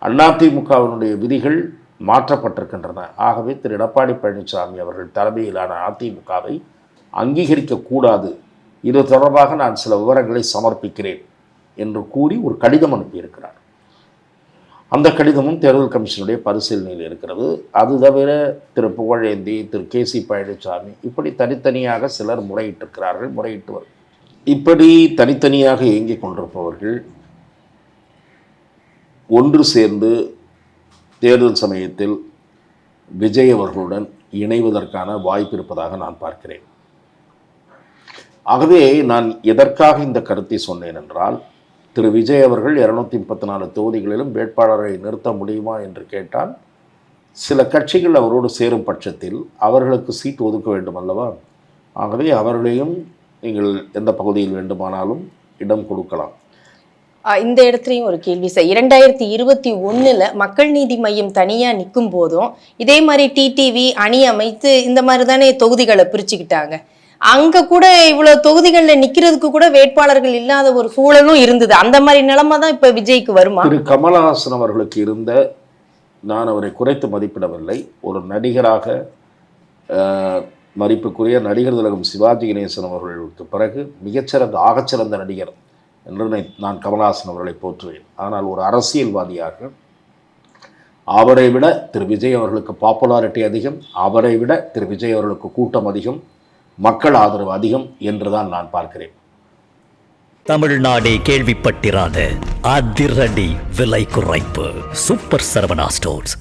அதிமுகவினுடைய விதிகள் மாற்றப்பட்டிருக்கின்றன. ஆகவே திரு எடப்பாடி பழனிசாமி அவர்கள் தலைமையிலான அதிமுகவை அங்கீகரிக்கக்கூடாது, இது தொடர்பாக நான் சில விவரங்களை சமர்ப்பிக்கிறேன் என்று கூறி ஒரு கடிதம் அனுப்பியிருக்கிறார். அந்த கடிதமும் தேர்தல் கமிஷனுடைய பரிசீலனையில் இருக்கிறது. அது தவிர திரு புகழேந்தி, திரு கே.சி. பழனிசாமி இப்படி தனித்தனியாக சிலர் முறையிட்டு இப்படி தனித்தனியாக இயங்கிக் கொண்டிருப்பவர்கள் ஒன்று சேர்ந்து தேர்தல் சமயத்தில் விஜய் அவர்களுடன் இணைவதற்கான வாய்ப்பு இருப்பதாக நான் பார்க்கிறேன். ஆகவே நான் எதற்காக இந்த கருத்தை சொன்னேன் என்றால், திரு விஜய் அவர்கள் 234 தொகுதிகளிலும் வேட்பாளரை நிறுத்த முடியுமா என்று கேட்டால், சில கட்சிகள் அவரோடு சேரும் பட்சத்தில் அவர்களுக்கு சீட் ஒதுக்க வேண்டும் அல்லவா? ஆகவே அவர்களையும் நீங்கள் எந்த பகுதியில் வேண்டுமானாலும் இடம் கொடுக்கலாம். இந்த இடத்துலையும் ஒரு கேள்வி சார். 2021 மக்கள் நீதி மையம் தனியா நிற்கும் போதும் இதே மாதிரி டிடிவி அணி அமைத்து இந்த மாதிரி தானே தொகுதிகளை பிரிச்சுக்கிட்டாங்க. அங்க கூட இவ்வளவு தொகுதிகள்ல நிக்கிறதுக்கு கூட வேட்பாளர்கள் இல்லாத ஒரு சூழலும் இருந்தது. அந்த மாதிரி நிலைமை தான் இப்ப விஜய்க்கு வருமா? திரு கமலஹாசன் அவர்களுக்கு இருந்த, நான் அவரை குறைத்து மதிப்பிடவில்லை, ஒரு நடிகராக மதிப்புக்குரிய நடிகர் திலகம் சிவாஜி கணேசன் அவர்களுக்கு பிறகு மிகச்சிறந்த ஆகச்சிறந்த நடிகர் என்று நான் கமலஹாசன் அவர்களை போற்றுவேன். ஆனால் ஒரு அரசியல்வாதியாக அவரை விட திரு விஜய் அவர்களுக்கு பாப்புலாரிட்டி அதிகம், அவரை விட திரு விஜய் அவர்களுக்கு கூட்டம் அதிகம், மக்கள் ஆதரவு அதிகம் என்றுதான் நான் பார்க்கிறேன். தமிழ்நாடே கேள்விப்பட்டிராத அதிரடி விலை குறைப்பு சூப்பர் சரவணா ஸ்டோர்ஸ்.